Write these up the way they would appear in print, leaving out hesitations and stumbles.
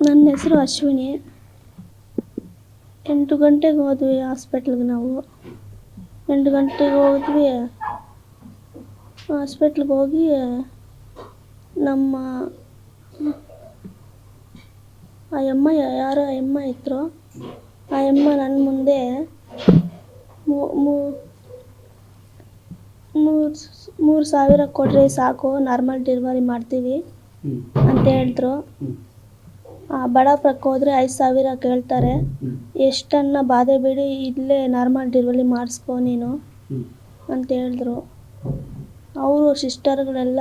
ನನ್ನ ಹೆಸರು ಅಶ್ವಿನಿ. 8 ಗಂಟೆಗೆ ಹೋದ್ವಿ ಹಾಸ್ಪಿಟ್ಲಿಗೆ. ನಾವು 8 ಗಂಟೆಗೆ ಹೋದ್ವಿ. ಹಾಸ್ಪಿಟ್ಲಿಗೆ ಹೋಗಿ ನಮ್ಮ ಆ ಅಮ್ಮ ಯಾರೋ ಅಮ್ಮ ಇದ್ರು. ಆ ಅಮ್ಮ ನನ್ನ ಮುಂದೆ 3,000 ಕೊಟ್ಟರೆ ಸಾಕು, ನಾರ್ಮಲ್ ಡೆಲಿವರಿ ಮಾಡ್ತೀವಿ ಅಂತ ಹೇಳಿದ್ರು. ಬಡಾಪುರಕ್ಕೆ ಹೋದರೆ 5,000 ಕೇಳ್ತಾರೆ. ಎಷ್ಟನ್ನ ಬಾಧೆ ಬಿಡಿ, ಇಲ್ಲೇ ನಾರ್ಮಲ್ ಡೆಲಿವರಿ ಮಾಡಿಸ್ಕೊ ನೀನು ಅಂತ ಹೇಳಿದ್ರು. ಅವರು ಸಿಸ್ಟರ್ಗಳೆಲ್ಲ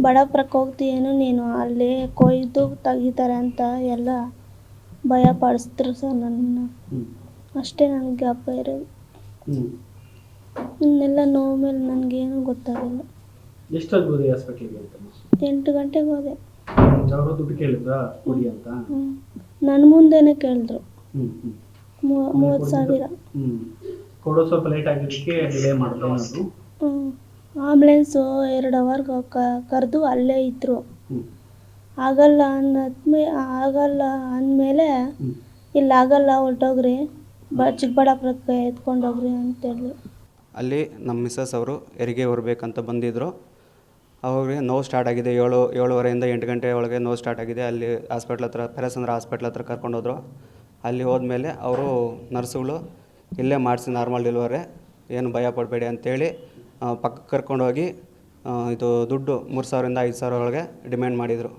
ಬಡಾಪುರಕ್ಕೆ ಹೋಗ್ತೀಯೇನು ನೀನು, ಅಲ್ಲಿ ಕೊಯ್ದು ತೆಗಿತಾರೆ ಅಂತ ಎಲ್ಲ ಭಯ ಪಡಿಸಿದ್ರು ಸರ್ ನನ್ನನ್ನು. ಅಷ್ಟೇ ನನಗೆ ಜ್ಞಾಪಕ ಇರೋದು. ಇನ್ನೆಲ್ಲ ನೋವು ಮೇಲೆ ನನಗೇನು ಗೊತ್ತಾಗಲಿಲ್ಲ. ಎಷ್ಟೊತ್ತು ಹೋದೆ ಹಾಸ್ಪಿಟ್ಲಿಗೆ ಅಂತ? 8 ಗಂಟೆಗೆ ಹೋದೆ. ಅವರು ದುಡ್ಡು ಕೇಳಿದ್ರಾ ಕೊಡಿ ಅಂತ? ನನ್ನ ಮುಂದೆನೇ ಕೇಳಿದ್ರು 30,000. ಕೊಡೋ ಸ್ವಲ್ಪ ಲೇಟ್ ಆಗಿದ್ದಕ್ಕೆ ಡಿಲೇ ಮಾಡಿದ್ರು. ಆಂಬುಲೆನ್ಸು 2 ಅವರ್ಗೆ ಕರೆದು ಅಲ್ಲೇ ಇದ್ದರು. ಆಗಲ್ಲ ಅಂದಮೇಲೆ ಇಲ್ಲಿ ಆಗಲ್ಲ, ಹೊರಟೋಗ್ರಿ, ಚಿಕ್ಕಬಳ್ಳಾಪುರಕ್ಕೆ ಎತ್ಕೊಂಡೋಗ್ರಿ ಅಂತ ಹೇಳಿದ್ರು. ಅಲ್ಲಿ ನಮ್ಮ ಮಿಸ್ಸಸ್ ಅವರು ಹೆರಿಗೆ ಹೊರಬೇಕಂತ ಬಂದಿದ್ದರು. ಅವ್ರಿಗೆ ನೋವು ಸ್ಟಾರ್ಟ್ ಆಗಿದೆ. 7:30 8 ಗಂಟೆ ಒಳಗೆ ನೋವು ಸ್ಟಾರ್ಟ್ ಆಗಿದೆ. ಅಲ್ಲಿ ಹಾಸ್ಪಿಟ್ಲ್ ಹತ್ರ, ಪೆರೇಸಂದ್ರ ಹಾಸ್ಪಿಟ್ಲ್ ಹತ್ರ ಕರ್ಕೊಂಡೋದ್ರು. ಅಲ್ಲಿ ಹೋದ್ಮೇಲೆ ಅವರು ನರ್ಸುಗಳು ಇಲ್ಲೇ ಮಾಡಿಸಿ ನಾರ್ಮಲ್ ಡೆಲಿವರಿ, ಏನು ಭಯ ಪಡಬೇಡಿ ಅಂತೇಳಿ ಪಕ್ಕಕ್ಕೆ ಕರ್ಕೊಂಡೋಗಿ ಇದು ದುಡ್ಡು 3,000 5,000 ಒಳಗೆ ಡಿಮ್ಯಾಂಡ್ ಮಾಡಿದರು.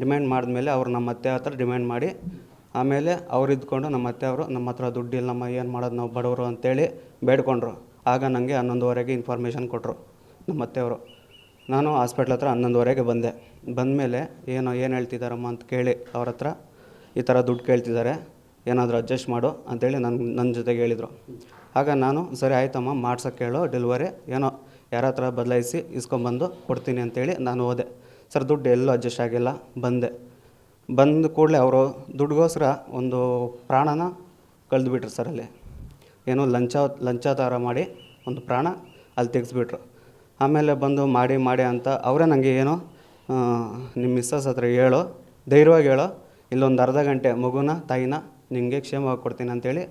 ಡಿಮ್ಯಾಂಡ್ ಮಾಡಿದ್ಮೇಲೆ ಅವರು ನಮ್ಮ ಅತ್ತೆ ಹತ್ರ ಡಿಮ್ಯಾಂಡ್ ಮಾಡಿ, ಆಮೇಲೆ ಅವ್ರು ಇದ್ಕೊಂಡು ನಮ್ಮ ಅತ್ತೆ ಅವರು ನಮ್ಮ ಹತ್ರ ದುಡ್ಡು ಇಲ್ಲಮ್ಮ, ಏನು ಮಾಡೋದು ನಾವು ಬಡವರು ಅಂತೇಳಿ ಬೇಡ್ಕೊಂಡ್ರು. ಆಗ ನನಗೆ 11:30ಗೆ ಇನ್ಫಾರ್ಮೇಷನ್ ಕೊಟ್ಟರು ನಮ್ಮ ಅತ್ತೆಯವರು. ನಾನು ಹಾಸ್ಪಿಟ್ಲ್ ಹತ್ರ 11:30ಗೆ ಬಂದೆ. ಬಂದಮೇಲೆ ಏನು ಹೇಳ್ತಿದ್ದಾರಮ್ಮ ಅಂತ ಕೇಳಿ ಅವ್ರ ಹತ್ರ ಈ ಥರ ದುಡ್ಡು ಕೇಳ್ತಿದ್ದಾರೆ, ಏನಾದರೂ ಅಡ್ಜಸ್ಟ್ ಮಾಡು ಅಂತೇಳಿ ನನ್ನ ಜೊತೆಗೆ ಹೇಳಿದರು. ಆಗ ನಾನು ಸರಿ ಆಯ್ತಮ್ಮ ಮಾಡ್ಸೋಕ್ಕೆ ಹೇಳೋ ಡೆಲಿವರಿ, ಏನೋ ಯಾರ ಹತ್ರ ಬದಲಾಯಿಸಿ ಇಸ್ಕೊಂಬಂದು ಕೊಡ್ತೀನಿ ಅಂತೇಳಿ ನಾನು ಹೋದೆ. ಸರ್ ದುಡ್ಡು ಎಲ್ಲೂ ಅಡ್ಜಸ್ಟ್ ಆಗಿಲ್ಲ. ಬಂದ ಕೂಡಲೇ ಅವರು ದುಡ್ಡುಗೋಸ್ಕರ ಒಂದು ಪ್ರಾಣನ ಕಳೆದುಬಿಟ್ರು ಸರ್. ಅಲ್ಲಿ ಏನೋ ಲಂಚ ಥರ ಮಾಡಿ ಒಂದು ಪ್ರಾಣ ಅಲ್ಲಿ ತೆಗೆಸ್ಬಿಟ್ರು. ಆಮೇಲೆ ಬಂದು ಮಾಡಿ ಅಂತ ಅವರೇ ನನಗೆ ಏನೋ ನಿಮ್ಮ ಮಿಸ್ಸಸ್ ಹತ್ರ ಹೇಳೋ, ಧೈರ್ಯವಾಗಿ ಹೇಳೋ, ಇಲ್ಲೊಂದು ಅರ್ಧ ಗಂಟೆ ಮಗುನ ತಾಯಿನ ನಿಮಗೆ ಕ್ಷೇಮವಾಗಿ ಕೊಡ್ತೀನಿ ಅಂತೇಳಿ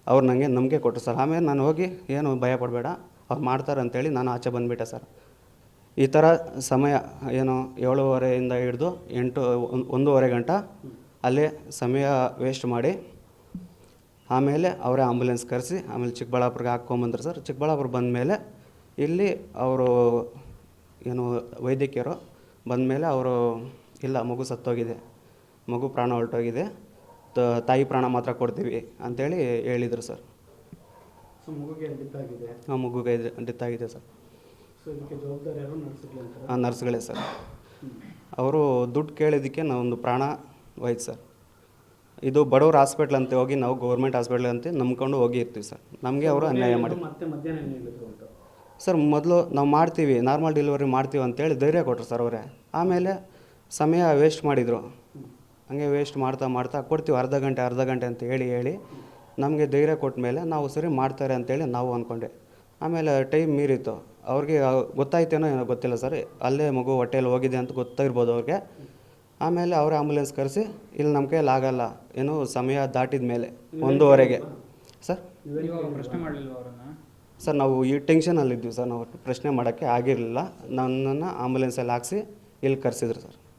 ಅವ್ರು ನನಗೆ ನಂಬಿಕೆ ಕೊಟ್ಟರು ಸರ್. ಆಮೇಲೆ ನಾನು ಹೋಗಿ ಏನು ಭಯ ಪಡಬೇಡ, ಅವ್ರು ಮಾಡ್ತಾರೆ ಅಂತೇಳಿ ನಾನು ಆಚೆ ಬಂದುಬಿಟ್ಟೆ ಸರ್. ಈ ಥರ ಸಮಯ ಏನು 7:30ಇಂದ ಹಿಡಿದು 1:30 ಗಂಟೆ ಅಲ್ಲೇ ಸಮಯ ವೇಸ್ಟ್ ಮಾಡಿ, ಆಮೇಲೆ ಅವರೇ ಆಂಬುಲೆನ್ಸ್ ಕರೆಸಿ ಆಮೇಲೆ ಚಿಕ್ಕಬಳ್ಳಾಪುರಕ್ಕೆ ಹಾಕ್ಕೊಂಬಂದ್ರು ಸರ್. ಚಿಕ್ಕಬಳ್ಳಾಪುರ ಬಂದಮೇಲೆ ಇಲ್ಲಿ ಅವರು ಏನು ವೈದ್ಯಕೀಯರು ಬಂದಮೇಲೆ ಅವರು ಇಲ್ಲ, ಮಗು ಸತ್ತೋಗಿದೆ, ಮಗು ಪ್ರಾಣ ಹೊರಟೋಗಿದೆ, ತಾಯಿ ಪ್ರಾಣ ಮಾತ್ರ ಕೊಡ್ತೀವಿ ಅಂತೇಳಿ ಹೇಳಿದರು ಸರ್. ಮಗುಗೆ ಡೆತ್ ಆಗಿದೆ? ಹಾಂ, ಮಗುಗೆ ಡೆತ್ ಆಗಿದೆ ಸರ್. ಇದಕ್ಕೆ ಜವಾಬ್ದಾರಿ ಯಾರು? ನರ್ಸ್ಗಳೇ ಸರ್. ಅವರು ದುಡ್ಡು ಕೇಳಿದ್ದಕ್ಕೆ ನಾವೊಂದು ಪ್ರಾಣ ಹೋಯ್ತು ಸರ್. ಇದು ಬಡವ್ರ ಹಾಸ್ಪಿಟ್ಲ್ ಅಂತ ಹೋಗಿ ನಾವು ಗೌರ್ಮೆಂಟ್ ಹಾಸ್ಪಿಟ್ಲ್ ಅಂತ ನಂಬ್ಕೊಂಡು ಹೋಗಿರ್ತೀವಿ ಸರ್. ನಮಗೆ ಅವರು ಅನ್ಯಾಯ ಮಾಡಿ ಮತ್ತೆ ಮಧ್ಯಾಹ್ನ ಹೇಳಿದ್ರು ಅಂತ ಸರ್. ಮೊದಲು ನಾವು ಮಾಡ್ತೀವಿ, ನಾರ್ಮಲ್ ಡೆಲಿವರಿ ಮಾಡ್ತೀವಿ ಅಂತೇಳಿ ಧೈರ್ಯ ಕೊಟ್ಟರು ಸರ್ ಅವರೇ. ಆಮೇಲೆ ಸಮಯ ವೇಸ್ಟ್ ಮಾಡಿದರು. ಹಂಗೆ ವೇಸ್ಟ್ ಮಾಡ್ತಾ ಕೊಡ್ತೀವಿ ಅರ್ಧ ಗಂಟೆ ಅಂತ ಹೇಳಿ ನಮಗೆ ಧೈರ್ಯ ಕೊಟ್ಟ ಮೇಲೆ ನಾವು ಸರಿ ಮಾಡ್ತಾರೆ ಅಂತೇಳಿ ನಾವು ಅಂದ್ಕೊಂಡೆ. ಆಮೇಲೆ ಟೈಮ್ ಮೀರಿತ್ತು. ಅವ್ರಿಗೆ ಗೊತ್ತಾಯ್ತೇನೋ ಏನೋ ಗೊತ್ತಿಲ್ಲ ಸರ್, ಅಲ್ಲೇ ಮಗು ಹೊಟ್ಟೆಯಲ್ಲಿ ಹೋಗಿದೆ ಅಂತ ಗೊತ್ತಾಗಿರ್ಬೋದು ಅವ್ರಿಗೆ. ಆಮೇಲೆ ಅವರೇ ಆಂಬುಲೆನ್ಸ್ ಕರೆಸಿ ಇಲ್ಲಿ ನಮ್ಮ ಕೈಯಲ್ಲಿ ಆಗಲ್ಲ, ಏನು ಸಮಯ ದಾಟಿದ ಮೇಲೆ 1:30ಗೆ ಸರ್. ಪ್ರಶ್ನೆ ಮಾಡಲಿಲ್ಲ ಅವರನ್ನು ಸರ್? ನಾವು ಈ ಟೆನ್ಷನಲ್ಲಿದ್ವಿ ಸರ್, ನಾವು ಪ್ರಶ್ನೆ ಮಾಡೋಕ್ಕೆ ಆಗಿರಲಿಲ್ಲ. ನನ್ನನ್ನು ಆಂಬುಲೆನ್ಸಲ್ಲಿ ಹಾಕಿಸಿ ಇಲ್ಲಿ ಕರೆಸಿದ್ರು ಸರ್.